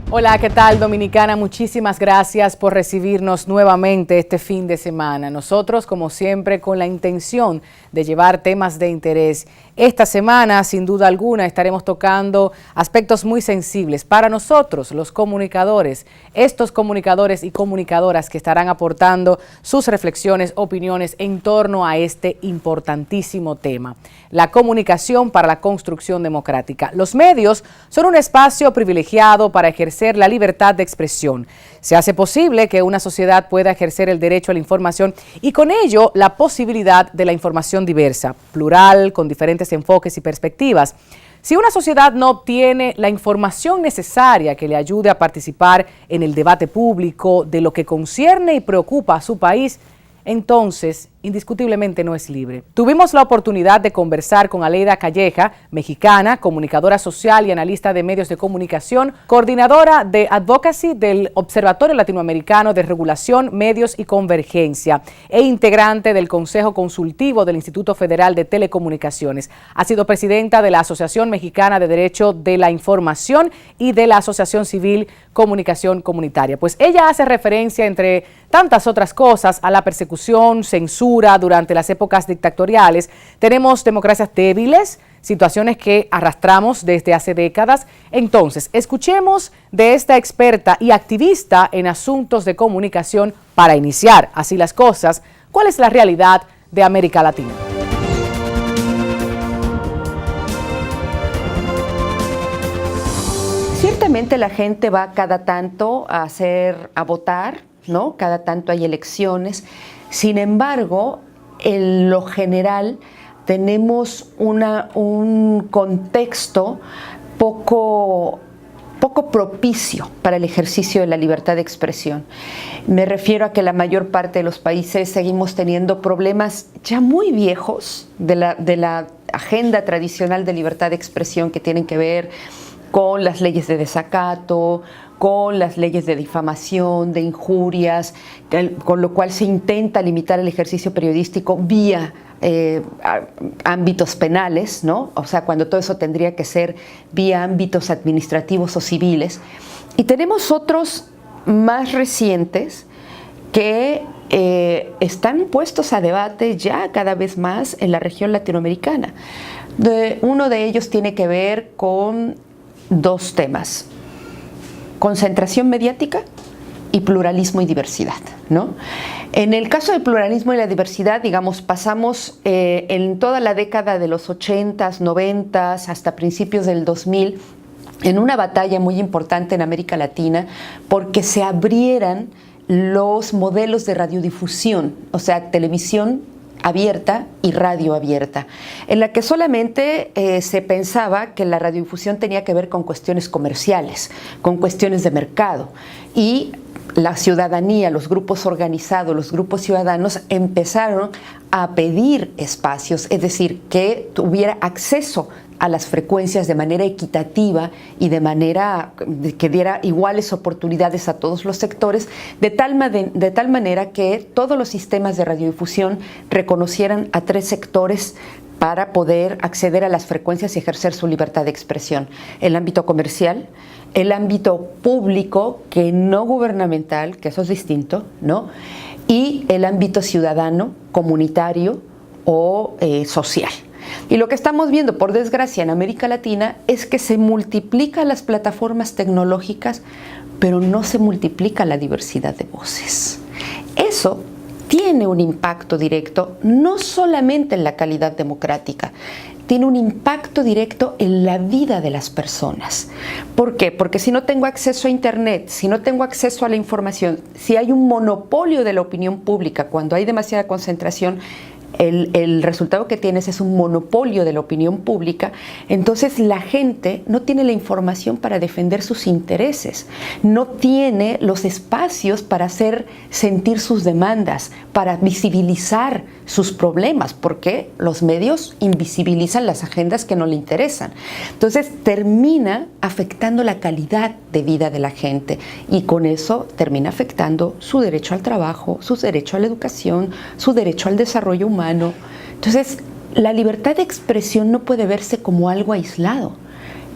Hola, ¿qué tal, Dominicana? Muchísimas gracias por recibirnos nuevamente este fin de semana. Nosotros, como siempre, con la intención de llevar temas de interés. Esta semana, sin duda alguna, estaremos tocando aspectos muy sensibles para nosotros, los comunicadores, estos comunicadores y comunicadoras que estarán aportando sus reflexiones, opiniones en torno a este importantísimo tema, la comunicación para la construcción democrática. Los medios son un espacio privilegiado para ejercer la libertad de expresión. Se hace posible que una sociedad pueda ejercer el derecho a la información y con ello la posibilidad de la información diversa, plural, con diferentes enfoques y perspectivas. Si una sociedad no obtiene la información necesaria que le ayude a participar en el debate público de lo que concierne y preocupa a su país, entonces indiscutiblemente no es libre. Tuvimos la oportunidad de conversar con Aleida Calleja, mexicana, comunicadora social y analista de medios de comunicación, coordinadora de Advocacy del Observatorio Latinoamericano de Regulación, Medios y Convergencia e integrante del Consejo Consultivo del Instituto Federal de Telecomunicaciones. Ha sido presidenta de la Asociación Mexicana de Derecho de la Información y de la Asociación Civil Comunicación Comunitaria. Pues ella hace referencia, entre tantas otras cosas, a la persecución, censura durante las épocas dictatoriales. Tenemos democracias débiles, situaciones que arrastramos desde hace décadas. Entonces, escuchemos de esta experta y activista en asuntos de comunicación para iniciar así las cosas, cuál es la realidad de América Latina. Ciertamente la gente va cada tanto a votar, ¿no? Cada tanto hay elecciones. Sin embargo, en lo general tenemos un contexto poco propicio para el ejercicio de la libertad de expresión. Me refiero a que la mayor parte de los países seguimos teniendo problemas ya muy viejos de la agenda tradicional de libertad de expresión, que tienen que ver con las leyes de desacato, con las leyes de difamación, de injurias, con lo cual se intenta limitar el ejercicio periodístico vía ámbitos penales, ¿no? O sea, cuando todo eso tendría que ser vía ámbitos administrativos o civiles. Y tenemos otros más recientes que están puestos a debate ya cada vez más en la región latinoamericana. Uno de ellos tiene que ver con dos temas: concentración mediática y pluralismo y diversidad, ¿no? En el caso del pluralismo y la diversidad, digamos, pasamos en toda la década de los 80s, 90s, hasta principios del 2000, en una batalla muy importante en América Latina, porque se abrieran los modelos de radiodifusión, o sea, televisión abierta y radio abierta, en la que solamente se pensaba que la radiodifusión tenía que ver con cuestiones comerciales, con cuestiones de mercado, y la ciudadanía, los grupos organizados, los grupos ciudadanos empezaron a pedir espacios, es decir, que tuviera acceso a las frecuencias de manera equitativa y de manera que diera iguales oportunidades a todos los sectores, de tal manera que todos los sistemas de radiodifusión reconocieran a tres sectores para poder acceder a las frecuencias y ejercer su libertad de expresión: el ámbito comercial, el ámbito público, que no gubernamental, que eso es distinto, ¿no? Y el ámbito ciudadano, comunitario o social. Y lo que estamos viendo, por desgracia, en América Latina es que se multiplican las plataformas tecnológicas, pero no se multiplica la diversidad de voces. Eso tiene un impacto directo no solamente en la calidad democrática, tiene un impacto directo en la vida de las personas. ¿Por qué? Porque si no tengo acceso a Internet, si no tengo acceso a la información, si hay un monopolio de la opinión pública, cuando hay demasiada concentración, el resultado que tienes es un monopolio de la opinión pública. Entonces la gente no tiene la información para defender sus intereses, no tiene los espacios para hacer sentir sus demandas, para visibilizar sus problemas, porque los medios invisibilizan las agendas que no le interesan. Entonces termina afectando la calidad de vida de la gente, y con eso termina afectando su derecho al trabajo, su derecho a la educación, su derecho al desarrollo humano. Entonces, la libertad de expresión no puede verse como algo aislado,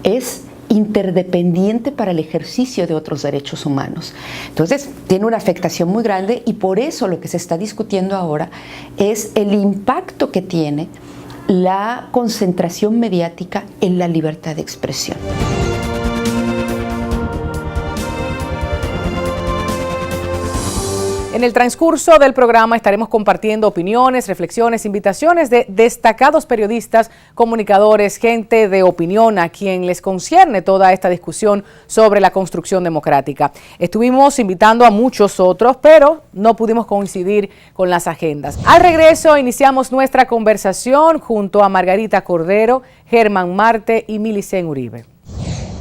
es interdependiente para el ejercicio de otros derechos humanos. Entonces, tiene una afectación muy grande y por eso lo que se está discutiendo ahora es el impacto que tiene la concentración mediática en la libertad de expresión. En el transcurso del programa estaremos compartiendo opiniones, reflexiones, invitaciones de destacados periodistas, comunicadores, gente de opinión a quien les concierne toda esta discusión sobre la construcción democrática. Estuvimos invitando a muchos otros, pero no pudimos coincidir con las agendas. Al regreso iniciamos nuestra conversación junto a Margarita Cordero, Germán Marte y Milicen Uribe.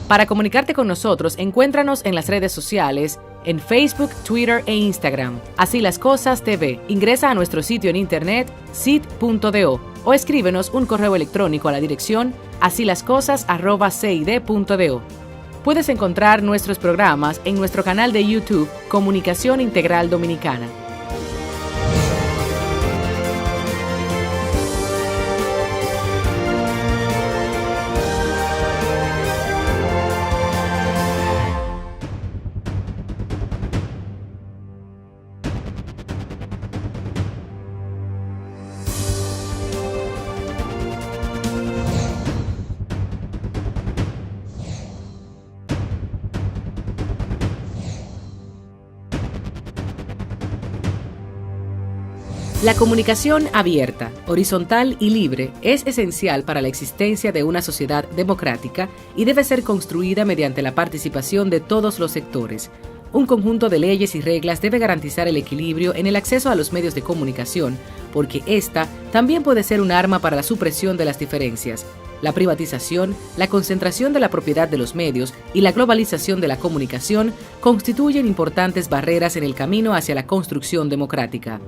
Para comunicarte con nosotros, encuéntranos en las redes sociales, en Facebook, Twitter e Instagram. Así las Cosas TV. Ingresa a nuestro sitio en internet, cid.do, o escríbenos un correo electrónico a la dirección asilascosas@cid.do. Puedes encontrar nuestros programas en nuestro canal de YouTube, Comunicación Integral Dominicana. La comunicación abierta, horizontal y libre es esencial para la existencia de una sociedad democrática y debe ser construida mediante la participación de todos los sectores. Un conjunto de leyes y reglas debe garantizar el equilibrio en el acceso a los medios de comunicación, porque esta también puede ser un arma para la supresión de las diferencias. La privatización, la concentración de la propiedad de los medios y la globalización de la comunicación constituyen importantes barreras en el camino hacia la construcción democrática.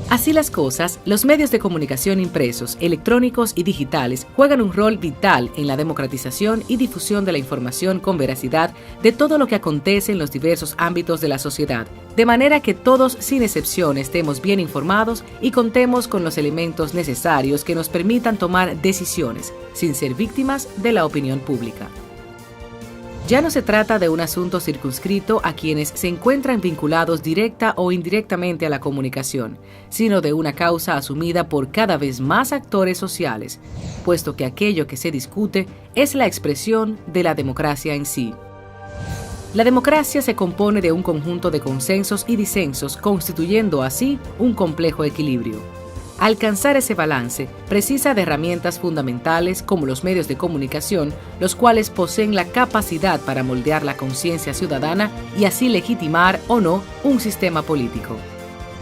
Así las cosas, los medios de comunicación impresos, electrónicos y digitales juegan un rol vital en la democratización y difusión de la información con veracidad de todo lo que acontece en los diversos ámbitos de la sociedad, de manera que todos, sin excepción, estemos bien informados y contemos con los elementos necesarios que nos permitan tomar decisiones, sin ser víctimas de la opinión pública. Ya no se trata de un asunto circunscrito a quienes se encuentran vinculados directa o indirectamente a la comunicación, sino de una causa asumida por cada vez más actores sociales, puesto que aquello que se discute es la expresión de la democracia en sí. La democracia se compone de un conjunto de consensos y disensos, constituyendo así un complejo equilibrio. Alcanzar ese balance precisa de herramientas fundamentales como los medios de comunicación, los cuales poseen la capacidad para moldear la conciencia ciudadana y así legitimar o no un sistema político.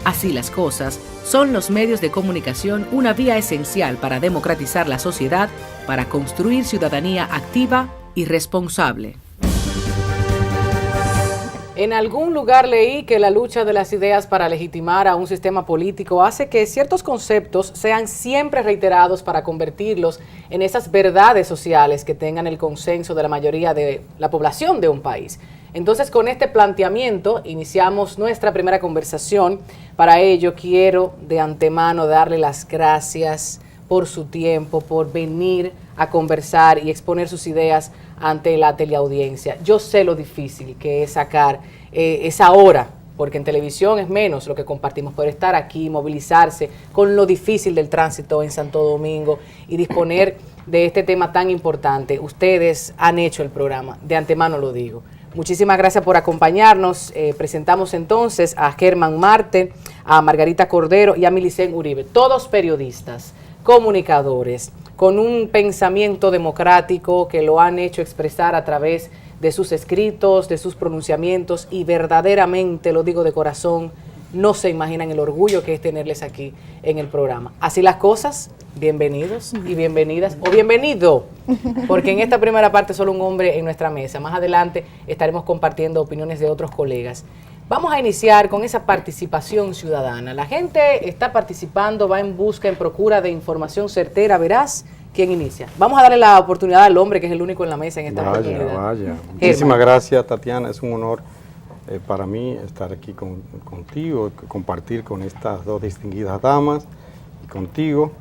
Así las cosas, son los medios de comunicación una vía esencial para democratizar la sociedad, para construir ciudadanía activa y responsable. En algún lugar leí que la lucha de las ideas para legitimar a un sistema político hace que ciertos conceptos sean siempre reiterados para convertirlos en esas verdades sociales que tengan el consenso de la mayoría de la población de un país. Entonces, con este planteamiento iniciamos nuestra primera conversación. Para ello, quiero de antemano darle las gracias por su tiempo, por venir a conversar y exponer sus ideas ante la teleaudiencia. Yo sé lo difícil que es sacar esa hora, porque en televisión es menos lo que compartimos, pero estar aquí, movilizarse con lo difícil del tránsito en Santo Domingo y disponer de este tema tan importante. Ustedes han hecho el programa, de antemano lo digo. Muchísimas gracias por acompañarnos. Presentamos entonces a Germán Marte, a Margarita Cordero y a Milicen Uribe, todos periodistas, comunicadores, con un pensamiento democrático que lo han hecho expresar a través de sus escritos, de sus pronunciamientos, y verdaderamente, lo digo de corazón, no se imaginan el orgullo que es tenerles aquí en el programa. Así las cosas, bienvenidos y bienvenidas, o bienvenido, porque en esta primera parte solo un hombre en nuestra mesa. Más adelante estaremos compartiendo opiniones de otros colegas. Vamos a iniciar con esa participación ciudadana. La gente está participando, va en busca, en procura de información certera, veraz. ¿Quién inicia? Vamos a darle la oportunidad al hombre, que es el único en la mesa en esta oportunidad. Vaya. Muchísimas gracias, Tatiana. Es un honor para mí estar aquí contigo, compartir con estas dos distinguidas damas y contigo.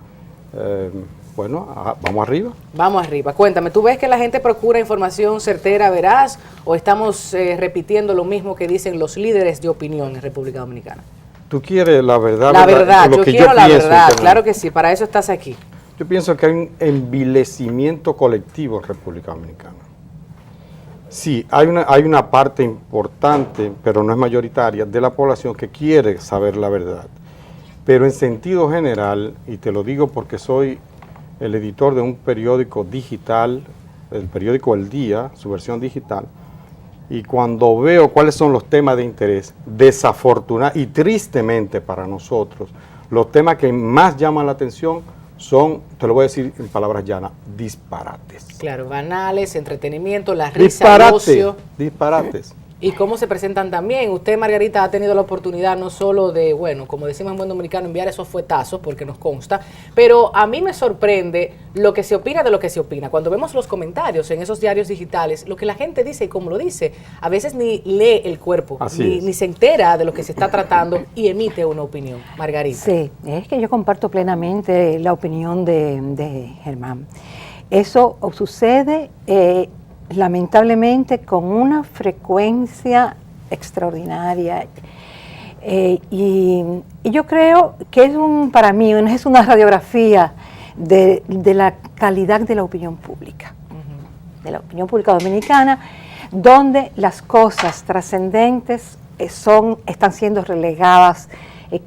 bueno, vamos arriba. Vamos arriba. Cuéntame, ¿tú ves que la gente procura información certera, veraz, o estamos repitiendo lo mismo que dicen los líderes de opinión en República Dominicana? ¿Tú quieres la verdad? La verdad, yo quiero la verdad, que claro que sí, para eso estás aquí. Yo pienso que hay un envilecimiento colectivo en República Dominicana. Sí, hay una parte importante, pero no es mayoritaria, de la población que quiere saber la verdad. Pero en sentido general, y te lo digo porque soy el editor de un periódico digital, el periódico El Día, su versión digital, y cuando veo cuáles son los temas de interés, desafortunadamente y tristemente para nosotros, los temas que más llaman la atención son, te lo voy a decir en palabras llanas, disparates. Claro, banales, entretenimiento, la risa, el ocio. Disparates. Y cómo se presentan también. Usted, Margarita, ha tenido la oportunidad no solo de, bueno, como decimos en buen dominicano, enviar esos fuetazos, porque nos consta, pero a mí me sorprende lo que se opina de lo que se opina. Cuando vemos los comentarios en esos diarios digitales, lo que la gente dice y cómo lo dice, a veces ni lee el cuerpo, ni se entera de lo que se está tratando y emite una opinión. Margarita. Sí, es que yo comparto plenamente la opinión de Germán. Eso sucede lamentablemente con una frecuencia extraordinaria y yo creo que para mí es una radiografía de la calidad de la opinión pública, de la opinión pública dominicana, donde las cosas trascendentes están siendo relegadas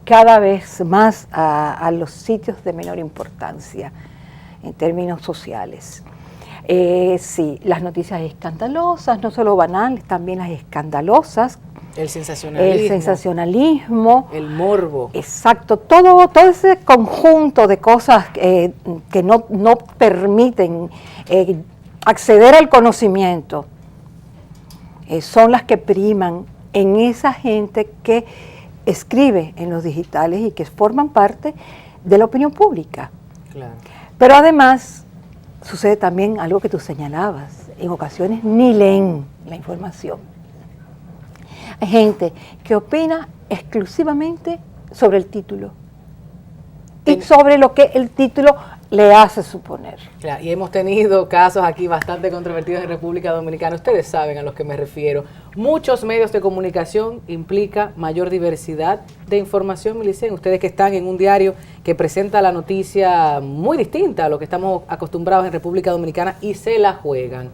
cada vez más a los sitios de menor importancia en términos sociales. Sí, las noticias escandalosas, no solo banales, también las escandalosas. El sensacionalismo. El sensacionalismo. El morbo. Exacto, todo ese conjunto de cosas que no permiten acceder al conocimiento son las que priman en esa gente que escribe en los digitales y que forman parte de la opinión pública. Claro. Pero además sucede también algo que tú señalabas, en ocasiones ni leen la información. Hay gente que opina exclusivamente sobre el título y sobre lo que el título le hace suponer. Claro, y hemos tenido casos aquí bastante controvertidos en República Dominicana. Ustedes saben a los que me refiero. Muchos medios de comunicación implica mayor diversidad de información, Milicen. Ustedes que están en un diario que presenta la noticia muy distinta a lo que estamos acostumbrados en República Dominicana y se la juegan.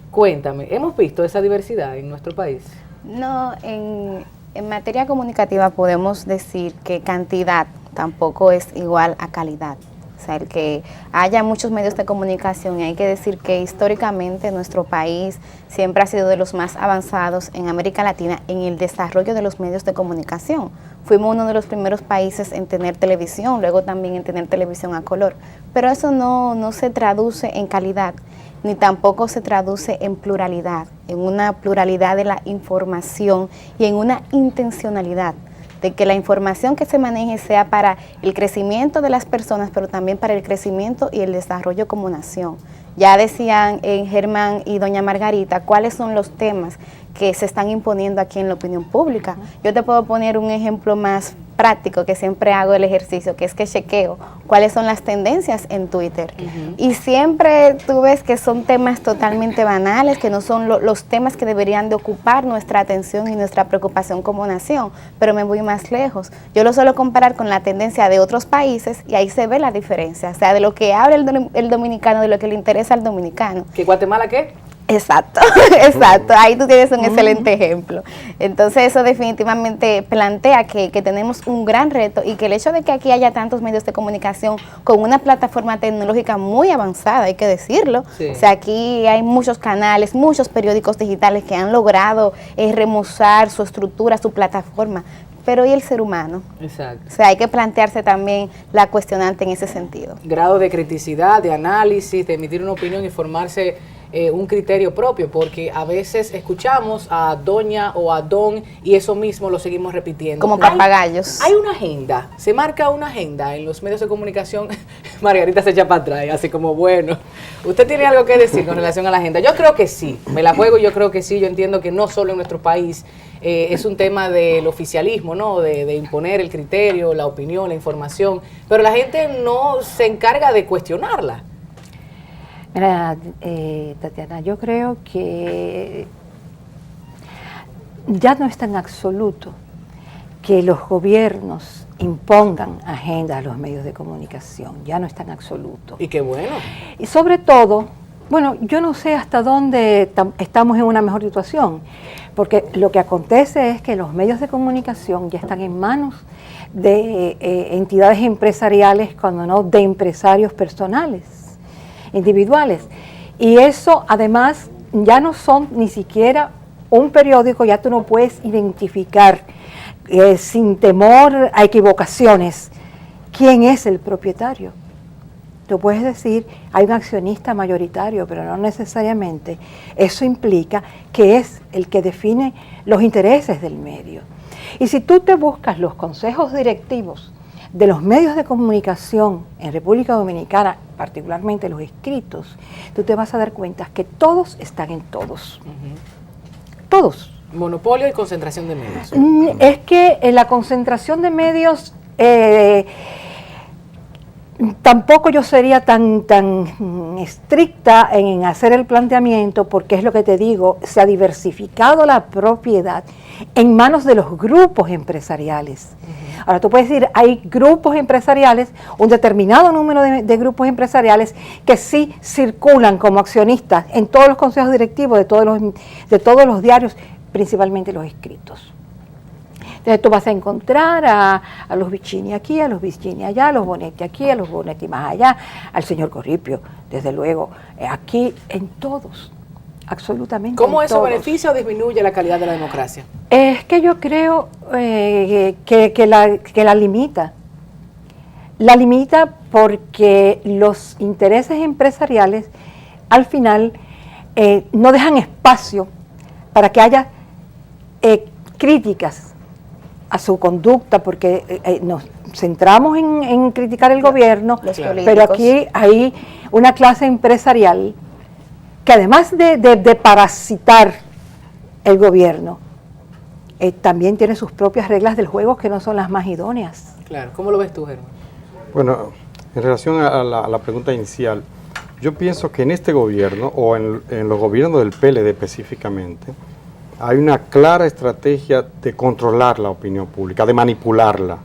Cuéntame, ¿hemos visto esa diversidad en nuestro país? No, en materia comunicativa podemos decir que cantidad tampoco es igual a calidad. O sea, el que haya muchos medios de comunicación, y hay que decir que históricamente nuestro país siempre ha sido de los más avanzados en América Latina en el desarrollo de los medios de comunicación. Fuimos uno de los primeros países en tener televisión, luego también en tener televisión a color, pero eso no se traduce en calidad, ni tampoco se traduce en pluralidad, en una pluralidad de la información y en una intencionalidad de que la información que se maneje sea para el crecimiento de las personas, pero también para el crecimiento y el desarrollo como nación. Ya decían Germán y doña Margarita cuáles son los temas que se están imponiendo aquí en la opinión pública. Yo te puedo poner un ejemplo más práctico, que siempre hago el ejercicio, que es que chequeo cuáles son las tendencias en Twitter. Y siempre tú ves que son temas totalmente banales, que no son los temas que deberían de ocupar nuestra atención y nuestra preocupación como nación, pero me voy más lejos. Yo lo suelo comparar con la tendencia de otros países y ahí se ve la diferencia, o sea, de lo que habla el dominicano, de lo que le interesa al dominicano. ¿Que Guatemala qué? Exacto, exacto, ahí tú tienes un excelente ejemplo. Entonces eso definitivamente plantea que tenemos un gran reto y que el hecho de que aquí haya tantos medios de comunicación con una plataforma tecnológica muy avanzada, hay que decirlo, sí. O sea, aquí hay muchos canales, muchos periódicos digitales que han logrado remozar su estructura, su plataforma, pero ¿y el ser humano? Exacto. O sea, hay que plantearse también la cuestionante en ese sentido. Grado de criticidad, de análisis, de emitir una opinión y formarse un criterio propio, porque a veces escuchamos a doña o a don y eso mismo lo seguimos repitiendo. Como papagayos. Hay una agenda, se marca una agenda en los medios de comunicación. Margarita se echa para atrás, así como, bueno, ¿usted tiene algo que decir con relación a la agenda? Yo creo que sí, me la juego, yo creo que sí, yo entiendo que no solo en nuestro país es un tema del oficialismo, ¿no? De imponer el criterio, la opinión, la información, pero la gente no se encarga de cuestionarla. Mira, Tatiana, yo creo que ya no es tan absoluto que los gobiernos impongan agendas a los medios de comunicación, ya no es tan absoluto. Y qué bueno. Y sobre todo, bueno, yo no sé hasta dónde estamos en una mejor situación, porque lo que acontece es que los medios de comunicación ya están en manos de entidades empresariales, cuando no de empresarios personales, individuales. Y eso además ya no son ni siquiera un periódico, ya tú no puedes identificar sin temor a equivocaciones quién es el propietario. Tú puedes decir, hay un accionista mayoritario, pero no necesariamente. Eso implica que es el que define los intereses del medio. Y si tú te buscas los consejos directivos de los medios de comunicación en República Dominicana, particularmente los escritos, tú te vas a dar cuenta que todos están en todos. Todos. Monopolio y concentración de medios. Es que la concentración de medios... tampoco yo sería tan estricta en hacer el planteamiento, porque es lo que te digo, se ha diversificado la propiedad en manos de los grupos empresariales. Ahora tú puedes decir, hay grupos empresariales, un determinado número de grupos empresariales que sí circulan como accionistas en todos los consejos directivos de todos los diarios, principalmente los escritos. Entonces tú vas a encontrar a los Vicini aquí, a los Vicini allá, a los Bonetti aquí, a los Bonetti más allá, al señor Corripio, desde luego, aquí, en todos, absolutamente. ¿Cómo eso todos. beneficia o disminuye la calidad de la democracia? Es que yo creo que la limita. La limita porque los intereses empresariales al final no dejan espacio para que haya críticas a su conducta, porque nos centramos en criticar el gobierno, pero aquí hay una clase empresarial que además de parasitar el gobierno, también tiene sus propias reglas del juego que no son las más idóneas. Claro, ¿cómo lo ves tú, Germán? Bueno, en relación a la pregunta inicial, yo pienso que en este gobierno, o en los gobiernos del PLD específicamente, hay una clara estrategia de controlar la opinión pública, de manipularla.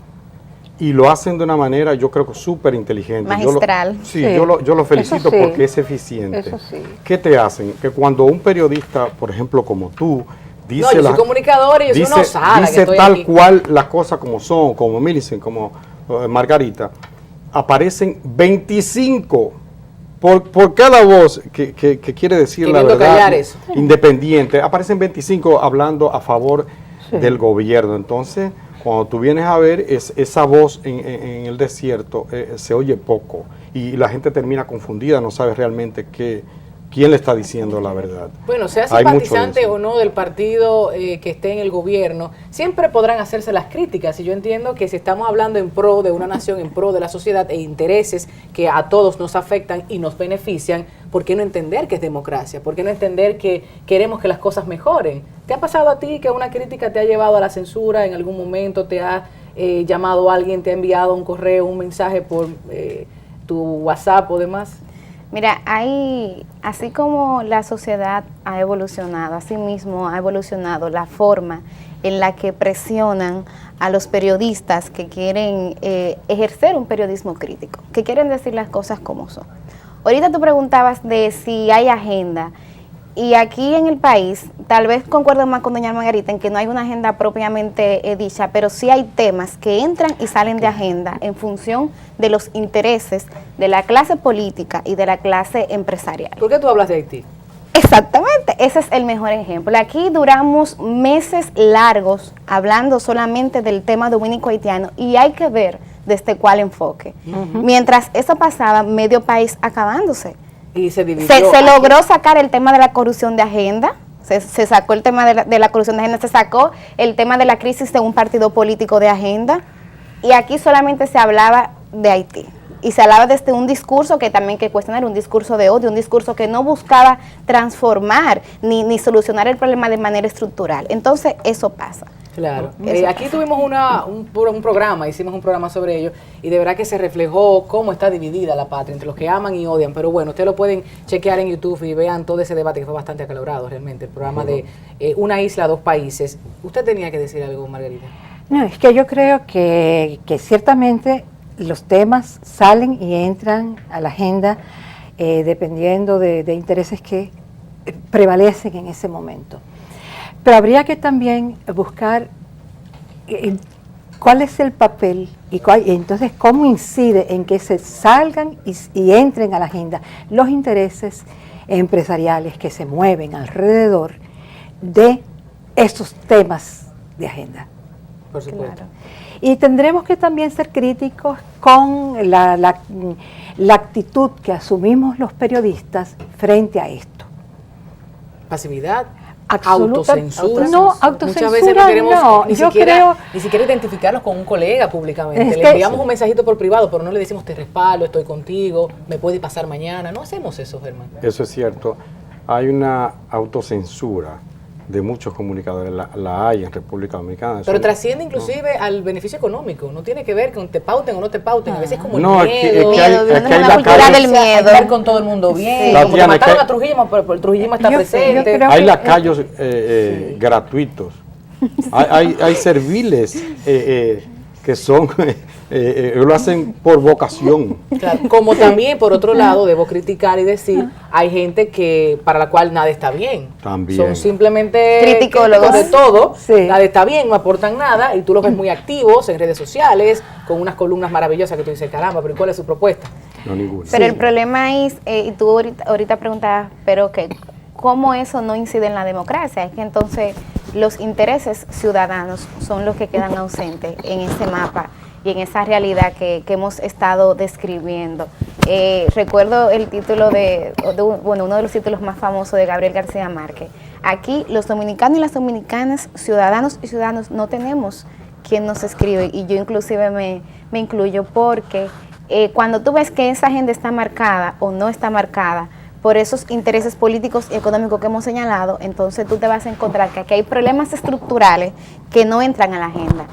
Y lo hacen de una manera, yo creo que súper inteligente. Magistral. Yo lo felicito sí, porque es eficiente. Eso sí. ¿Qué te hacen? Que cuando un periodista, por ejemplo, como tú, dice... No, yo soy comunicador y yo soy una osada que dice estoy tal aquí. cual las cosas como son, como Millicent, como Margarita, aparecen 25 por cada voz que quiere decir la Queriendo verdad, callar eso. independiente, aparecen 25 hablando a favor del gobierno. Entonces, cuando tú vienes a ver, esa voz en el desierto se oye poco y la gente termina confundida, no sabe realmente quién le está diciendo la verdad. Bueno, sea Hay mucho de simpatizante eso. o no del partido que esté en el gobierno, siempre podrán hacerse las críticas, y yo entiendo que si estamos hablando en pro de una nación, en pro de la sociedad e intereses que a todos nos afectan y nos benefician, ¿por qué no entender que es democracia? ¿Por qué no entender que queremos que las cosas mejoren? ¿Te ha pasado a ti que una crítica te ha llevado a la censura en algún momento? ¿Te ha llamado a alguien, te ha enviado un correo, un mensaje por tu WhatsApp o demás? Mira, así como la sociedad ha evolucionado, así mismo ha evolucionado la forma en la que presionan a los periodistas que quieren ejercer un periodismo crítico, que quieren decir las cosas como son. Ahorita tú preguntabas de si hay agenda, y aquí en el país, tal vez concuerdo más con doña Margarita en que no hay una agenda propiamente dicha, pero sí hay temas que entran y salen de agenda en función de los intereses de la clase política y de la clase empresarial. ¿Por qué tú hablas de Haití? Exactamente, ese es el mejor ejemplo. Aquí duramos meses largos hablando solamente del tema dominico haitiano y hay que ver desde cuál enfoque. Mientras eso pasaba, medio país acabándose. Y se dividió. Se logró sacar el tema de la corrupción de agenda. Se sacó el tema de la corrupción de agenda, se sacó el tema de la crisis de un partido político de agenda, y aquí solamente se hablaba de Haití. Y se hablaba desde un discurso que también que cuestionar, un discurso de odio, un discurso que no buscaba transformar ni solucionar el problema de manera estructural. Entonces, eso pasa. Claro. Aquí tuvimos un programa, hicimos un programa sobre ello, y de verdad que se reflejó cómo está dividida la patria entre los que aman y odian. Pero bueno, ustedes lo pueden chequear en YouTube y vean todo ese debate que fue bastante acalorado realmente, el programa de Una isla, dos países. ¿Usted tenía que decir algo, Margarita? No, es que yo creo que ciertamente los temas salen y entran a la agenda dependiendo de intereses que prevalecen en ese momento. Pero habría que también buscar cuál es el papel y entonces cómo incide en que se salgan y entren a la agenda los intereses empresariales que se mueven alrededor de estos temas de agenda. Por supuesto. Claro. Y tendremos que también ser críticos con la actitud que asumimos los periodistas frente a esto. Pasividad. Absoluta, Autocensura. no, autocensura Muchas veces no queremos no, ni siquiera identificarlos con un colega públicamente. Es Le que enviamos un mensajito por privado, pero no le decimos te respaldo, estoy contigo, me puede pasar mañana. No hacemos eso, Germán. Eso es cierto. Hay una autocensura de muchos comunicadores, la hay en República Dominicana. Pero trasciende inclusive al beneficio económico, no tiene que ver con te pauten o no te pauten, a veces es como el No, miedo, es que hay la la cultura calle- del miedo. estar con todo el mundo bien, Sí. como que Tatiana, mataron que- a Trujillo, pero el trujillismo está Yo presente. creo Hay que- lacayos gratuitos, hay serviles que son, lo hacen por vocación. Claro, como también, por otro lado, debo criticar y decir, hay gente que para la cual nada está bien. También. Son simplemente Criticólogos. críticos de todo, Sí. nada está bien, no aportan nada, y tú los ves muy activos en redes sociales, con unas columnas maravillosas que tú dices, caramba, pero ¿cuál es su propuesta? No, ninguna. Pero el problema es, y tú ahorita preguntabas, pero que ¿cómo eso no incide en la democracia? Es que entonces los intereses ciudadanos son los que quedan ausentes en ese mapa y en esa realidad que hemos estado describiendo. Recuerdo el título uno de los títulos más famosos de Gabriel García Márquez. Aquí los dominicanos y las dominicanas, ciudadanos y ciudadanos, no tenemos quien nos escribe, y yo inclusive me incluyo, porque cuando tú ves que esa agenda está marcada o no está marcada por esos intereses políticos y económicos que hemos señalado, entonces tú te vas a encontrar que aquí hay problemas estructurales que no entran a la agenda.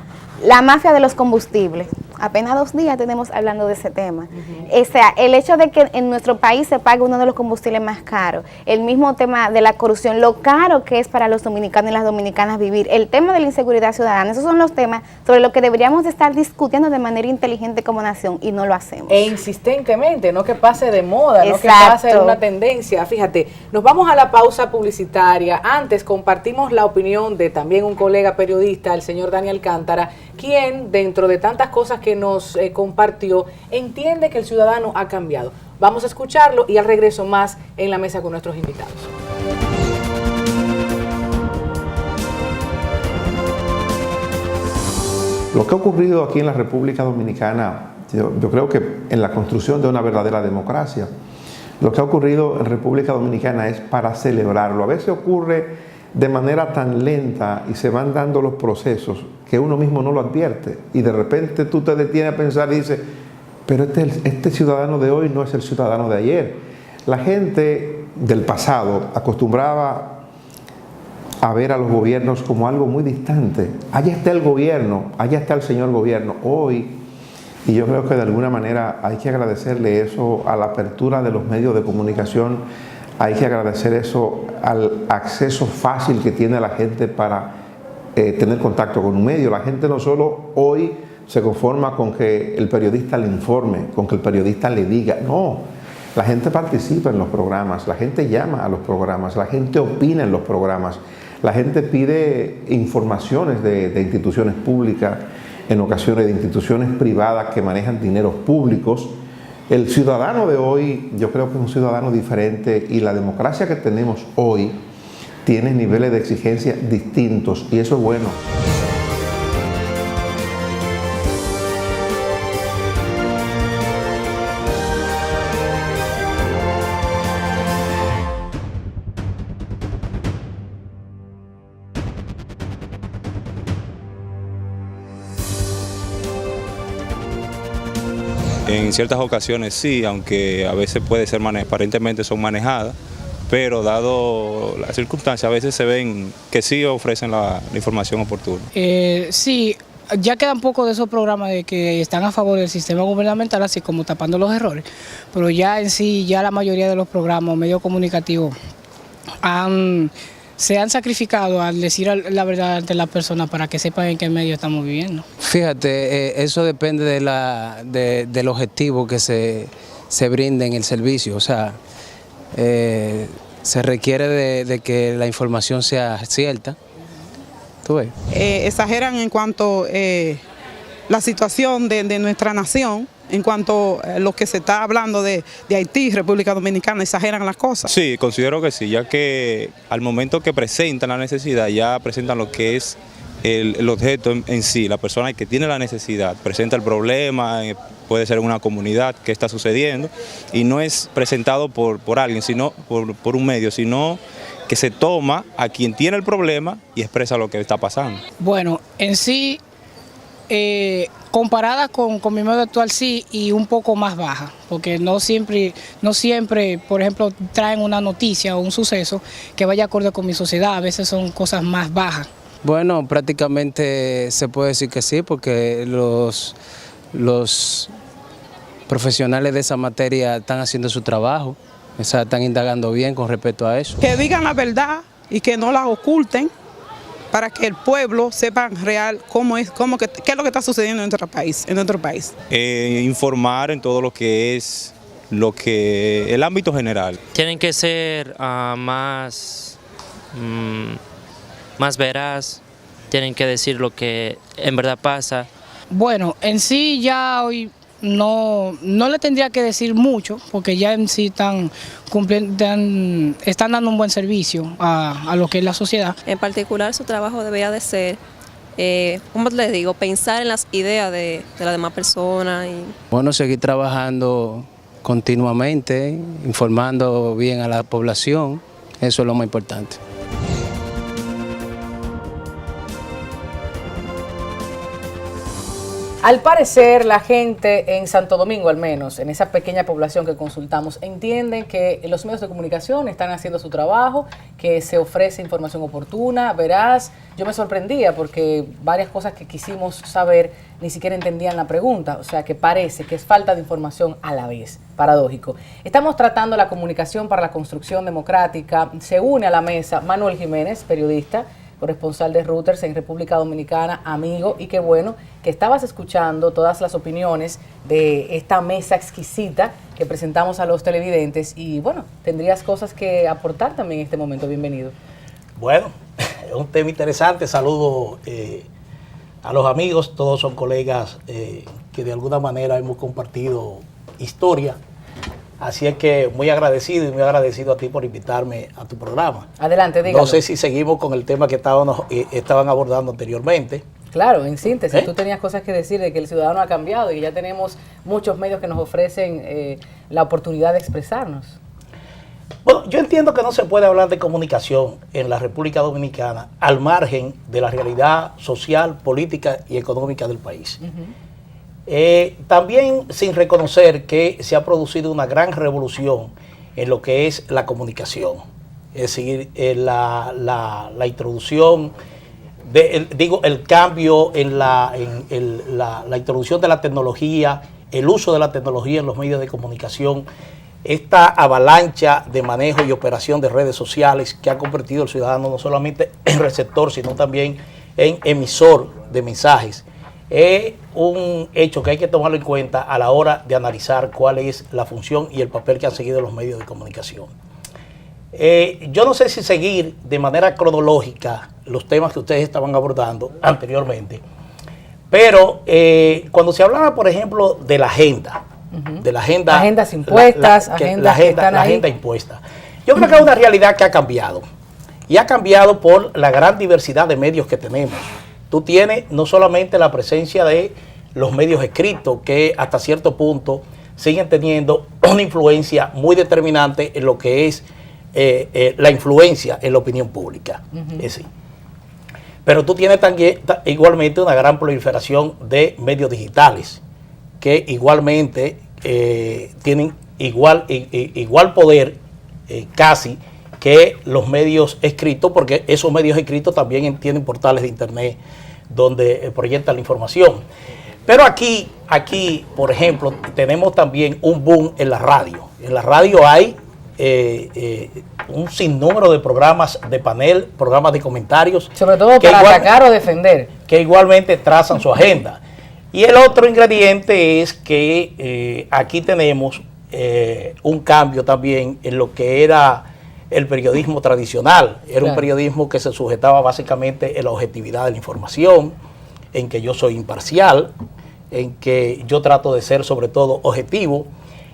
La mafia de los combustibles, apenas 2 días tenemos hablando de ese tema. O sea, el hecho de que en nuestro país se pague uno de los combustibles más caros, el mismo tema de la corrupción, lo caro que es para los dominicanos y las dominicanas vivir, el tema de la inseguridad ciudadana, esos son los temas sobre los que deberíamos de estar discutiendo de manera inteligente como nación, y no lo hacemos. E insistentemente, no que pase de moda, no que Exacto. pase de una tendencia. Fíjate, nos vamos a la pausa publicitaria. Antes compartimos la opinión de también un colega periodista, el señor Dani Alcántara, quien, dentro de tantas cosas que nos compartió, entiende que el ciudadano ha cambiado. Vamos a escucharlo y al regreso más en la mesa con nuestros invitados. Lo que ha ocurrido aquí en la República Dominicana, yo creo que en la construcción de una verdadera democracia, lo que ha ocurrido en República Dominicana es para celebrarlo. A veces ocurre de manera tan lenta y se van dando los procesos que uno mismo no lo advierte, y de repente tú te detienes a pensar y dices, pero este ciudadano de hoy no es el ciudadano de ayer. La gente del pasado acostumbraba a ver a los gobiernos como algo muy distante. Allá está el gobierno, allá está el señor gobierno. Hoy, y yo creo que de alguna manera hay que agradecerle eso a la apertura de los medios de comunicación, hay que agradecer eso al acceso fácil que tiene la gente para tener contacto con un medio. La gente no solo hoy se conforma con que el periodista le informe, con que el periodista le diga, no, la gente participa en los programas, la gente llama a los programas, la gente opina en los programas, la gente pide informaciones de instituciones públicas, en ocasiones de instituciones privadas que manejan dineros públicos. El ciudadano de hoy, yo creo que es un ciudadano diferente, y la democracia que tenemos hoy tiene niveles de exigencia distintos, y eso es bueno. En ciertas ocasiones sí, aunque a veces puede ser aparentemente son manejadas, pero dado las circunstancias a veces se ven que sí ofrecen la información oportuna. Sí, ya quedan poco de esos programas de que están a favor del sistema gubernamental, así como tapando los errores, pero ya en sí, ya la mayoría de los programas, medios comunicativos, se han sacrificado al decir la verdad ante las personas para que sepan en qué medio estamos viviendo. Fíjate, eso depende del objetivo que se brinde en el servicio, o sea, se requiere de que la información sea cierta. ¿Tú ves? Exageran en cuanto la situación de nuestra nación, en cuanto a lo que se está hablando de Haití, República Dominicana, exageran las cosas. Sí, considero que sí, ya que al momento que presentan la necesidad, ya presentan lo que es el objeto en sí, la persona que tiene la necesidad, presenta el problema, puede ser en una comunidad que está sucediendo, y no es presentado por alguien, sino por un medio, sino que se toma a quien tiene el problema y expresa lo que está pasando. Bueno, en sí, comparada con mi medio actual sí, y un poco más baja, porque no siempre, por ejemplo, traen una noticia o un suceso que vaya acorde con mi sociedad, a veces son cosas más bajas. Bueno, prácticamente se puede decir que sí, porque los profesionales de esa materia están haciendo su trabajo, o sea, están indagando bien con respecto a eso. Que digan la verdad y que no la oculten, para que el pueblo sepa real qué es lo que está sucediendo en nuestro país. Informar en todo lo que es el ámbito general. Tienen que ser más veraz, tienen que decir lo que en verdad pasa. Bueno, en sí ya hoy no le tendría que decir mucho, porque ya en sí están dando un buen servicio a lo que es la sociedad. En particular, su trabajo debería de ser, ¿cómo les digo?, pensar en las ideas de las demás personas. Bueno, seguir trabajando continuamente, informando bien a la población, eso es lo más importante. Al parecer, la gente en Santo Domingo, al menos, en esa pequeña población que consultamos, entienden que los medios de comunicación están haciendo su trabajo, que se ofrece información oportuna, veraz. Yo me sorprendía porque varias cosas que quisimos saber ni siquiera entendían la pregunta, o sea que parece que es falta de información a la vez, paradójico. Estamos tratando la comunicación para la construcción democrática. Se une a la mesa Manuel Jiménez, periodista, corresponsal de Reuters en República Dominicana, amigo, y qué bueno que estabas escuchando todas las opiniones de esta mesa exquisita que presentamos a los televidentes y bueno, tendrías cosas que aportar también en este momento. Bienvenido. Bueno, es un tema interesante. Saludo a los amigos, todos son colegas que de alguna manera hemos compartido historia. Así es que muy agradecido a ti por invitarme a tu programa. Adelante, dígalo. No sé si seguimos con el tema que estaban abordando anteriormente. Claro, en síntesis, tú tenías cosas que decir de que el ciudadano ha cambiado y que ya tenemos muchos medios que nos ofrecen la oportunidad de expresarnos. Bueno, yo entiendo que no se puede hablar de comunicación en la República Dominicana al margen de la realidad social, política y económica del país. También sin reconocer que se ha producido una gran revolución en lo que es la comunicación, es decir, la introducción, el cambio en la introducción de la tecnología, el uso de la tecnología en los medios de comunicación, esta avalancha de manejo y operación de redes sociales que ha convertido al ciudadano no solamente en receptor, sino también en emisor de mensajes. Es un hecho que hay que tomarlo en cuenta a la hora de analizar cuál es la función y el papel que han seguido los medios de comunicación. Yo no sé si seguir de manera cronológica los temas que ustedes estaban abordando anteriormente, pero cuando se hablaba, por ejemplo, de la agenda, agendas impuestas, la agenda impuesta, yo creo que es una realidad que ha cambiado, y ha cambiado por la gran diversidad de medios que tenemos. Tú tienes no solamente la presencia de los medios escritos, que hasta cierto punto siguen teniendo una influencia muy determinante en lo que es la influencia en la opinión pública. Sí. Pero tú tienes también igualmente una gran proliferación de medios digitales, que igualmente tienen igual poder casi que los medios escritos, porque esos medios escritos también tienen portales de internet donde proyectan la información. Pero aquí, por ejemplo, tenemos también un boom en la radio. En la radio hay un sinnúmero de programas de panel, programas de comentarios. Sobre todo para atacar o defender. Que igualmente trazan su agenda. Y el otro ingrediente es que aquí tenemos un cambio también en lo que era el periodismo tradicional. Era un periodismo que se sujetaba básicamente en la objetividad de la información, en que yo soy imparcial, en que yo trato de ser sobre todo objetivo.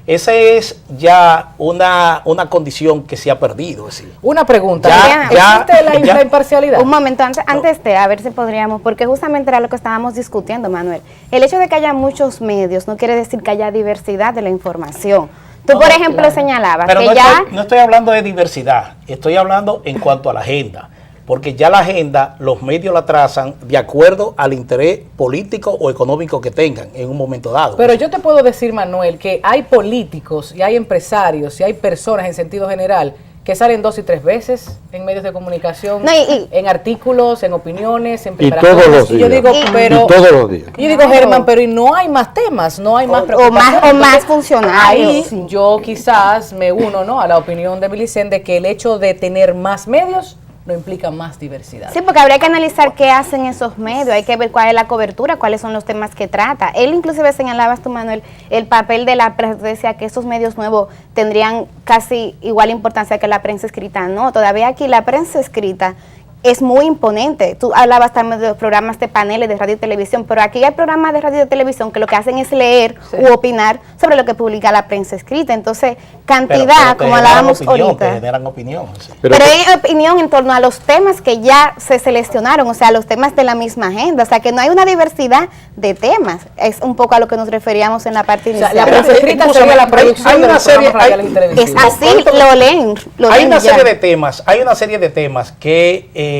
Esa es ya una condición que se ha perdido. Es decir, una pregunta, ¿existe la imparcialidad? Un momento, antes de, a ver si podríamos, porque justamente era lo que estábamos discutiendo, Manuel. El hecho de que haya muchos medios no quiere decir que haya diversidad de la información. Tú, por ejemplo, señalabas pero que no estoy hablando de diversidad, estoy hablando en cuanto a la agenda. Porque ya la agenda, los medios la trazan de acuerdo al interés político o económico que tengan en un momento dado. Pero yo te puedo decir, Manuel, que hay políticos y hay empresarios y hay personas en sentido general que salen 2 y 3 veces en medios de comunicación, en artículos, en opiniones, en preparaciones. Y todos los días. Yo digo, y todos los días. Yo digo, Germán, pero y no hay más temas, no hay más preocupaciones. O más funcionarios. Ahí yo quizás me uno, ¿no?, a la opinión de Milicen de que el hecho de tener más medios no implica más diversidad. Sí, porque habría que analizar qué hacen esos medios, hay que ver cuál es la cobertura, cuáles son los temas que trata. Él inclusive señalabas tú, Manuel, el papel de la prensa, decía que esos medios nuevos tendrían casi igual importancia que la prensa escrita. No, todavía aquí la prensa escrita es muy imponente. Tú hablabas también de los programas de paneles de radio y televisión, pero aquí hay programas de radio y televisión que lo que hacen es leer u opinar sobre lo que publica la prensa escrita. Entonces, cantidad, como hablábamos ahorita. Generan opinión. Sí. Pero hay opinión en torno a los temas que ya se seleccionaron, o sea, los temas de la misma agenda. O sea, que no hay una diversidad de temas. Es un poco a lo que nos referíamos en la parte inicial. O sea, la prensa escrita sería la producción de los programas radiales y televisivos. Es así, lo leen. Hay una serie de temas que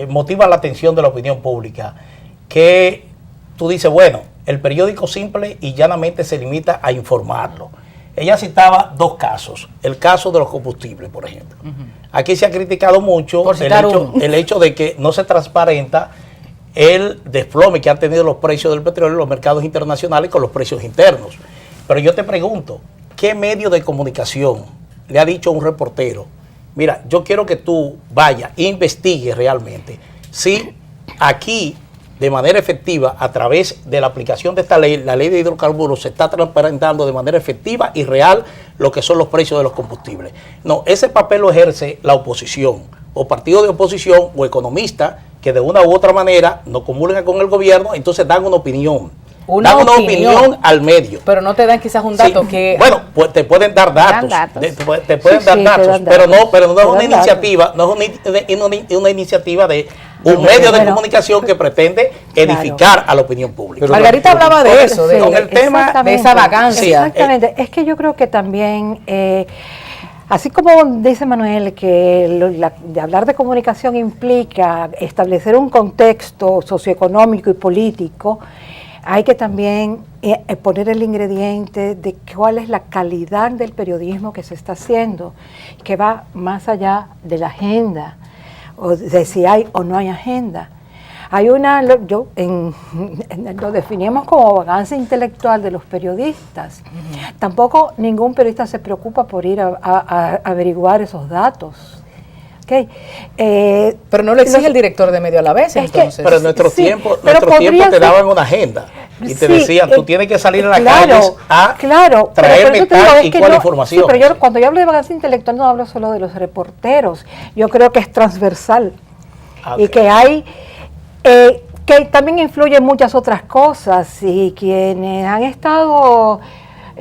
motiva la atención de la opinión pública, que tú dices, bueno, el periódico simple y llanamente se limita a informarlo. Ella citaba 2 casos, el caso de los combustibles, por ejemplo. Aquí se ha criticado mucho el hecho de que no se transparenta el desplome que han tenido los precios del petróleo en los mercados internacionales con los precios internos. Pero yo te pregunto, ¿qué medio de comunicación le ha dicho a un reportero: mira, yo quiero que tú vayas e investigues realmente si aquí, de manera efectiva, a través de la aplicación de esta ley, la ley de hidrocarburos, se está transparentando de manera efectiva y real lo que son los precios de los combustibles? No, ese papel lo ejerce la oposición, o partido de oposición, o economistas que de una u otra manera no comulgan con el gobierno, entonces dan una opinión. Una opinión al medio. Pero no te dan quizás un dato que... Bueno, pues te pueden dar datos. Te pueden dar datos, pero no es una iniciativa, no es una iniciativa de un medio de comunicación que pretende edificar a la opinión pública. Pero Margarita hablaba de eso, con el tema de esa vacancia. Exactamente, es que yo creo que también... así como dice Manuel que de hablar de comunicación implica establecer un contexto socioeconómico y político, hay que también poner el ingrediente de cuál es la calidad del periodismo que se está haciendo, que va más allá de la agenda, o de si hay o no hay agenda. Hay lo definimos como vagancia intelectual de los periodistas. Tampoco ningún periodista se preocupa por ir a averiguar esos datos. Okay. Pero no lo exige el director de medio a la vez, entonces. Pero en nuestros tiempos te daban una agenda y te decían, tú tienes que salir a las calles a traerme tal y cual información. Sí, pero cuando yo hablo de vagancia intelectual no hablo solo de los reporteros, yo creo que es transversal y que hay... que también influyen muchas otras cosas, y quienes han estado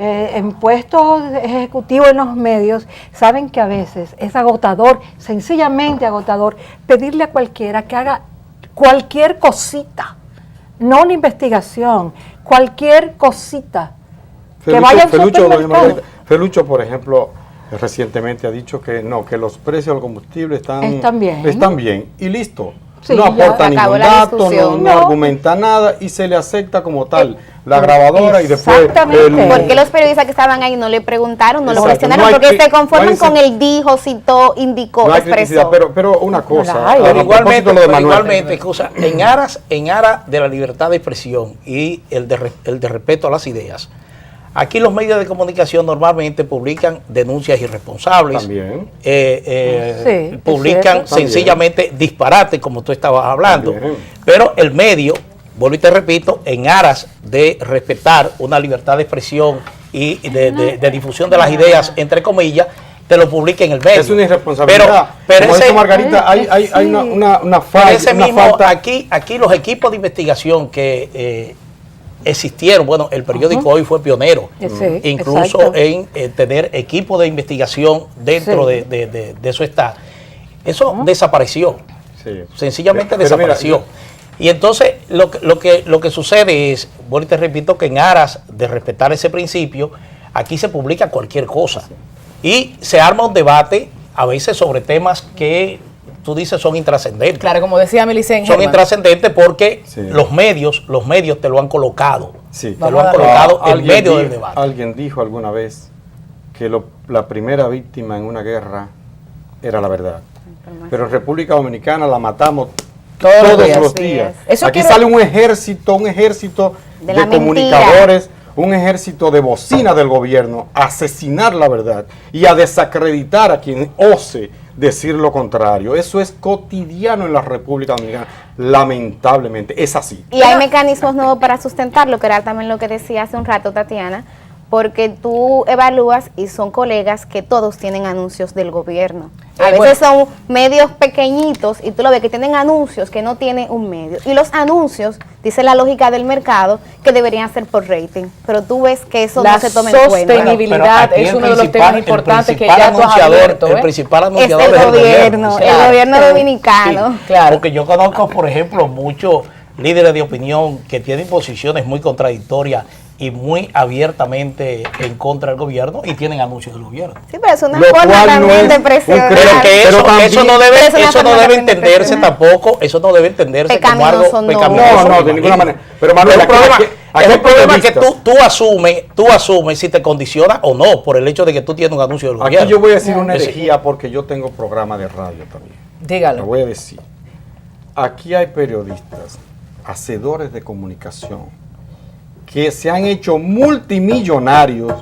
en puestos ejecutivos en los medios saben que a veces es agotador, sencillamente agotador, pedirle a cualquiera que haga cualquier cosita, no una investigación, cualquier cosita, que vaya al supermercado. Felucho, por ejemplo, recientemente ha dicho que no, que los precios del combustible están bien y listo. Sí, no aporta se acabó ningún la dato, discusión. no argumenta nada y se le acepta como tal la grabadora y después... Exactamente. ¿Por qué los periodistas que estaban ahí no le preguntaron, no lo Exacto. cuestionaron? No hay Porque que- se conforman no hay- con el dijo, citó, indicó, No hay criticidad, expresó. pero una cosa, No la hay. a Pero propósito de lo de Manuel. igualmente, excusa, en aras de la libertad de expresión y el de respeto a las ideas, aquí los medios de comunicación normalmente publican denuncias irresponsables, También. Sí, es publican cierto. sencillamente disparate, como tú estabas hablando, También. pero el medio, vuelvo y te repito, en aras de respetar una libertad de expresión y de difusión de las ideas, entre comillas, te lo publica en el medio. Es una irresponsabilidad. Pero Como ese- dice Margarita, hay una Pero falla, ese una mismo, falta. aquí los equipos de investigación que existieron, bueno, el periódico Hoy fue pionero, Sí, incluso exacto. en tener equipos de investigación dentro Sí. de su estado. Eso desapareció, Sí. sencillamente Pero mira, desapareció. Y entonces lo que sucede es, bueno, y te repito, que en aras de respetar ese principio, aquí se publica cualquier cosa. Y se arma un debate, a veces sobre temas que tú dices son intrascendentes. Claro, como decía Melicen Son Germán. intrascendentes porque Sí. los medios te lo han colocado. Sí. Te lo han colocado en Alguien medio del dijo- debate. Alguien dijo alguna vez que la primera víctima en una guerra era la verdad. Pero en República Dominicana la matamos Todos los todos días, los sí días. es. Eso Aquí quiero- sale un ejército De de la comunicadores, un ejército de bocina del gobierno a asesinar la verdad y a desacreditar a quien ose decir lo contrario. Eso es cotidiano en la República Dominicana. Lamentablemente, es así. Y hay mecanismos nuevos para sustentarlo, que era también lo que decía hace un rato Tatiana, porque tú evalúas y son colegas que todos tienen anuncios del gobierno. A veces son medios pequeñitos y tú lo ves que tienen anuncios que no tienen un medio. Y los anuncios, dice la lógica del mercado, que deberían ser por rating. Pero tú ves que eso La no se toma en cuenta. sostenibilidad Aquí es el uno de los principal- temas el importantes que principal ya tú has anunciador- abierto. El principal Es anunciador el es el gobierno, gobierno. el gobierno Sí. dominicano. Sí, Claro. Porque yo conozco, por ejemplo, muchos líderes de opinión que tienen posiciones muy contradictorias y muy abiertamente en contra del gobierno y tienen anuncios del gobierno. Sí, pero es una Lo forma cual no también es de un presionar. Pero que Pero eso, también- eso no Pero es una debe forma también de entenderse presionar. tampoco, eso no debe entenderse como algo Pecaminoso, no. pecaminoso. No, de ninguna manera. Pero Manuel, el problema, aquí es hay el problema que periodistas. tú asumes si te condiciona o no por el hecho de que tú tienes un anuncio del gobierno. Aquí yo voy a decir una Es- herejía porque yo tengo programa de radio también. Lo Dígalo. voy a decir. Aquí hay periodistas, hacedores de comunicación, que se han hecho multimillonarios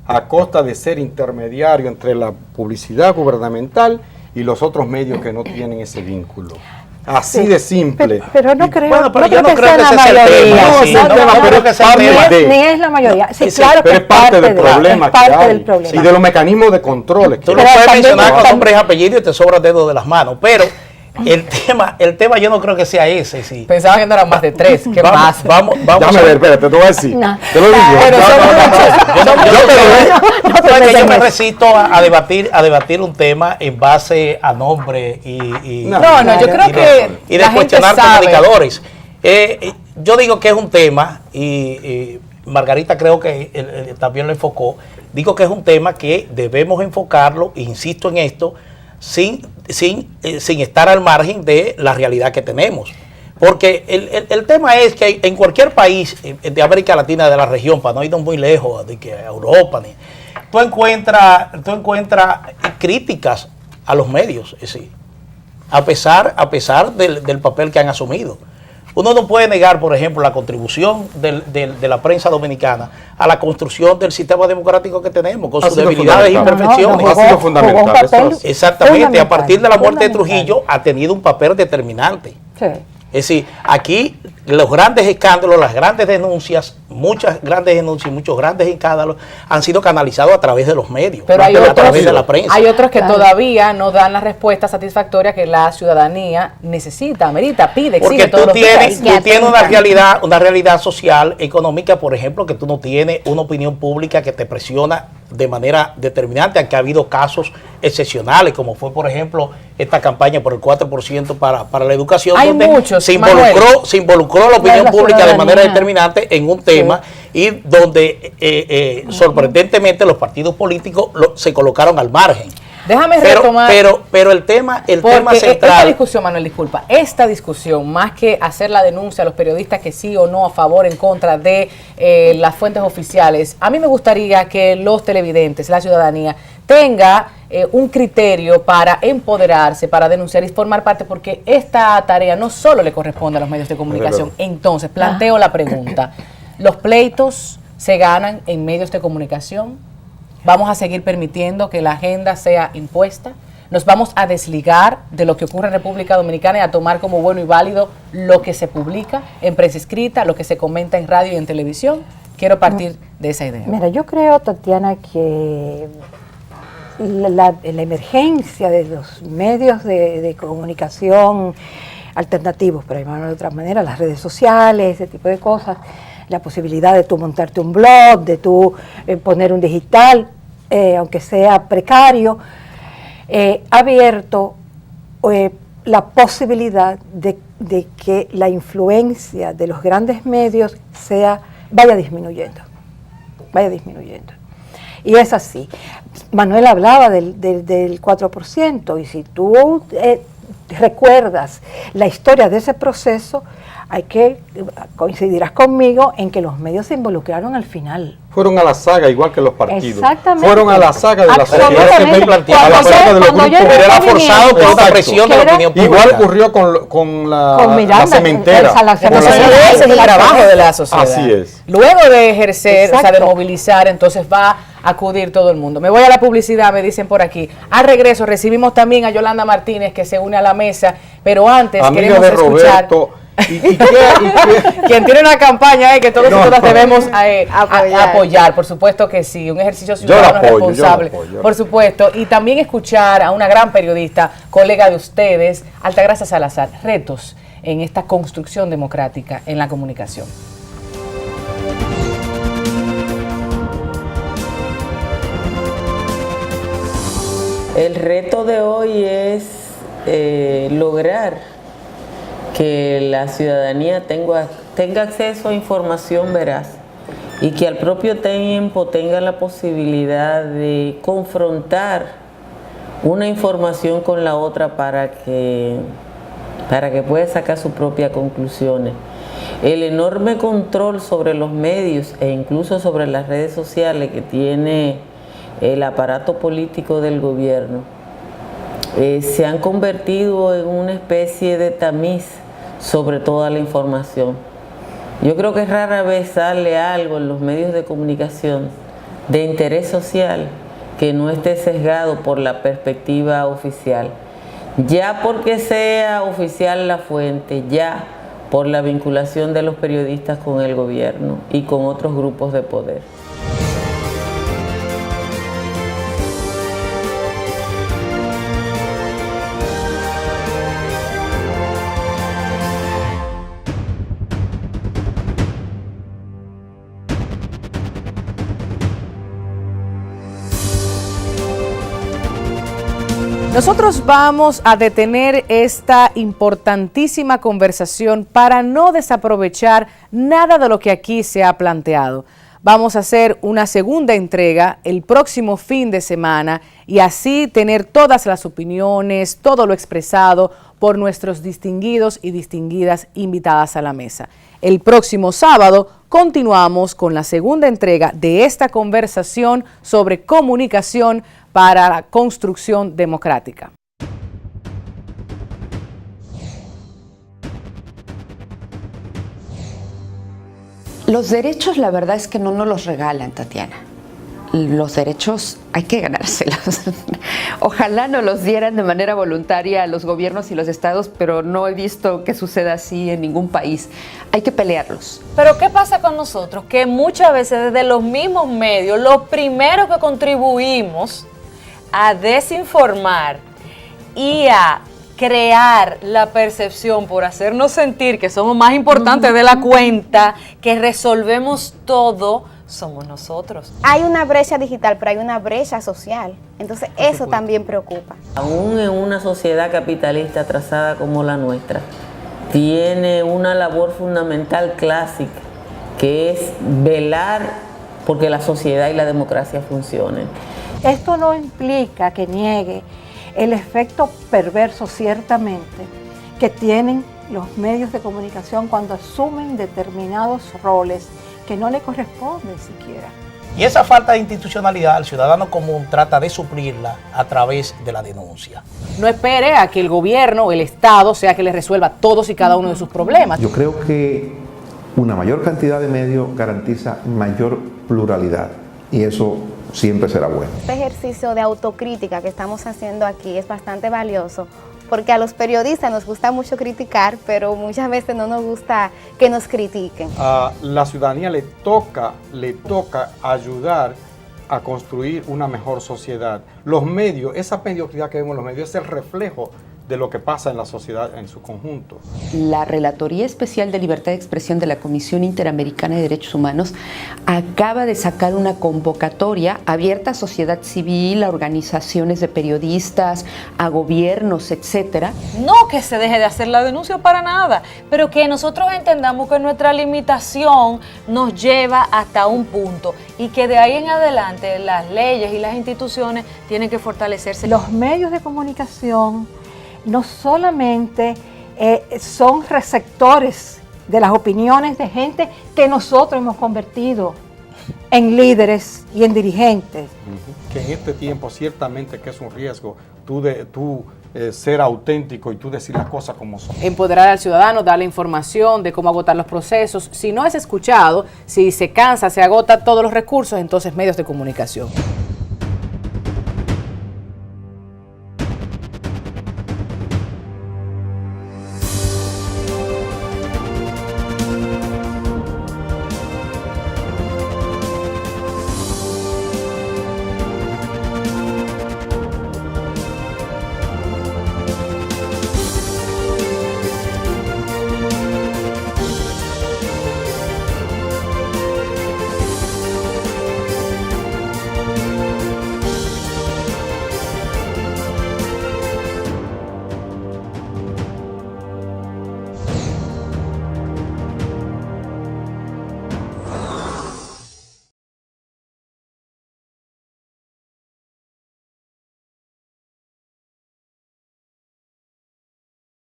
a costa de ser intermediario entre la publicidad gubernamental y los otros medios que no tienen ese vínculo. Así de simple. Pero no creo, Bueno, pero no yo creo no que creo sea que la ese sea el mayoría. tema, No, sí, no, no, pero creo que es sea el parte tema. de- Ni es la mayoría. Sí, Sí, claro Pero que es parte del problema es parte que hay del problema. y de los mecanismos de control. Tú que lo hay. Pero puedes también- mencionar con también- nombre y apellido y te sobra el dedo de las manos, pero el tema yo no creo que sea ese, sí. Pensaba que no eran más de 3. ¿Qué Vamos, más? vamos Déjame ver, espérate, te voy a decir. No. Te lo digo. Pero No, son no, no, no. muchos. Yo te lo digo. Tú sabes que yo me metas. resisto a debatir un tema en base a nombre y No, yo creo que y de la gente cuestionar sabe. comunicadores. Yo digo que es un tema y Margarita creo que también lo enfocó. Digo que es un tema que debemos enfocarlo, insisto en esto, sin estar al margen de la realidad que tenemos. Porque el tema es que en cualquier país de América Latina, de la región, para no irnos muy lejos, de que a Europa, tú encuentras críticas a los medios, es decir, a pesar del papel que han asumido. Uno no puede negar, por ejemplo, la contribución de la prensa dominicana a la construcción del sistema democrático que tenemos, con Ha sus sido debilidades e fundamental. imperfecciones. Ha sido fundamental, jugó un papel eso es. Exactamente, a partir de la muerte de fundamental. Trujillo ha tenido un papel determinante. Sí. Es decir, aquí los grandes escándalos, las grandes denuncias, muchas grandes denuncias y muchos grandes escándalos han sido canalizados a través de los medios, Pero hay a otros, través de la prensa. hay otros que Claro. todavía no dan la respuesta satisfactoria que la ciudadanía necesita, amerita, pide, exige Porque todos tú los tienes, días. tú tienes una realidad social, económica, por ejemplo, que tú no tienes una opinión pública que te presiona de manera determinante, aunque ha habido casos excepcionales, como fue, por ejemplo, esta campaña por el 4% para la educación, Hay donde muchos, se Manuel. involucró la opinión La pública de manera ciudadanía. determinante en un tema y donde sorprendentemente los partidos políticos se colocaron al margen. Déjame retomar. Pero el tema central. Esta discusión, Manuel, disculpa, esta discusión, más que hacer la denuncia a los periodistas que sí o no, a favor, en contra de las fuentes oficiales, a mí me gustaría que los televidentes, la ciudadanía, tenga un criterio para empoderarse, para denunciar y formar parte, porque esta tarea no solo le corresponde a los medios de comunicación. Entonces, planteo la pregunta: ¿los pleitos se ganan en medios de comunicación? ¿Vamos a seguir permitiendo que la agenda sea impuesta? ¿Nos vamos a desligar de lo que ocurre en República Dominicana y a tomar como bueno y válido lo que se publica en prensa escrita, lo que se comenta en radio y en televisión? Quiero partir de esa idea. Mira, yo creo, Tatiana, que la emergencia de los medios de comunicación alternativos, pero de otra manera, las redes sociales, ese tipo de cosas, la posibilidad de tú montarte un blog, de tú poner un digital, aunque sea precario, ha abierto la posibilidad de que la influencia de los grandes medios vaya disminuyendo. Y es así. Manuel hablaba del 4%, y si tú recuerdas la historia de ese proceso, coincidirás conmigo en que los medios se involucraron al final. Fueron a la saga igual que los partidos. Exactamente. Fueron a la saga de la sociedad que estoy planteando. A la saga de los grupos. Pero era forzado por una presión de la opinión pública. Igual ocurrió con la cementera. Ese es el trabajo de la sociedad. Así es. Luego de ejercer, o sea, de movilizar, entonces va a acudir todo el mundo. Me voy a la publicidad, me dicen por aquí. Al regreso recibimos también a Yolanda Martínez, que se une a la mesa, pero antes amiga queremos de escuchar... Roberto. Quien tiene una campaña que todos y todas debemos apoyar, por supuesto que sí, un ejercicio ciudadano responsable, por supuesto, y también escuchar a una gran periodista, colega de ustedes, Altagracia Salazar, retos en esta construcción democrática en la comunicación. El reto de hoy es lograr que la ciudadanía tenga acceso a información veraz y que al propio tiempo tenga la posibilidad de confrontar una información con la otra para que pueda sacar sus propias conclusiones. El enorme control sobre los medios e incluso sobre las redes sociales que tiene el aparato político del gobierno se han convertido en una especie de tamiz sobre toda la información. Yo creo que rara vez sale algo en los medios de comunicación de interés social que no esté sesgado por la perspectiva oficial, ya porque sea oficial la fuente, ya por la vinculación de los periodistas con el gobierno y con otros grupos de poder. Nosotros vamos a detener esta importantísima conversación para no desaprovechar nada de lo que aquí se ha planteado. Vamos a hacer una segunda entrega el próximo fin de semana y así tener todas las opiniones, todo lo expresado por nuestros distinguidos y distinguidas invitadas a la mesa. El próximo sábado continuamos con la segunda entrega de esta conversación sobre comunicación para la construcción democrática. Los derechos, la verdad es que no nos los regalan, Tatiana. Los derechos hay que ganárselos. Ojalá nos los dieran de manera voluntaria a los gobiernos y los estados, pero no he visto que suceda así en ningún país. Hay que pelearlos. Pero ¿qué pasa con nosotros? Que muchas veces desde los mismos medios, lo primero que contribuimos a desinformar y a crear la percepción por hacernos sentir que somos más importantes de la cuenta, que resolvemos todo, somos nosotros. Hay una brecha digital, pero hay una brecha social. Entonces eso también preocupa. Aún en una sociedad capitalista atrasada como la nuestra, tiene una labor fundamental clásica, que es velar porque la sociedad y la democracia funcionen. Esto no implica que niegue el efecto perverso, ciertamente, que tienen los medios de comunicación cuando asumen determinados roles que no le corresponden siquiera. Y esa falta de institucionalidad, el ciudadano común trata de suplirla a través de la denuncia. No espere a que el gobierno o el Estado sea que le resuelva todos y cada uno de sus problemas. Yo creo que una mayor cantidad de medios garantiza mayor pluralidad y eso siempre será bueno. Este ejercicio de autocrítica que estamos haciendo aquí es bastante valioso, porque a los periodistas nos gusta mucho criticar, pero muchas veces no nos gusta que nos critiquen. A la ciudadanía le toca ayudar a construir una mejor sociedad. Los medios, esa mediocridad que vemos en los medios es el reflejo de lo que pasa en la sociedad en su conjunto. La Relatoría Especial de Libertad de Expresión de la Comisión Interamericana de Derechos Humanos acaba de sacar una convocatoria abierta a sociedad civil, a organizaciones de periodistas, a gobiernos, etcétera. No que se deje de hacer la denuncia para nada, pero que nosotros entendamos que nuestra limitación nos lleva hasta un punto y que de ahí en adelante las leyes y las instituciones tienen que fortalecerse. Los medios de comunicación no solamente son receptores de las opiniones de gente que nosotros hemos convertido en líderes y en dirigentes. Que en este tiempo ciertamente que es un riesgo tú ser auténtico y tú decir las cosas como son. Empoderar al ciudadano, darle información de cómo agotar los procesos. Si no es escuchado, si se cansa, se agota todos los recursos, entonces medios de comunicación.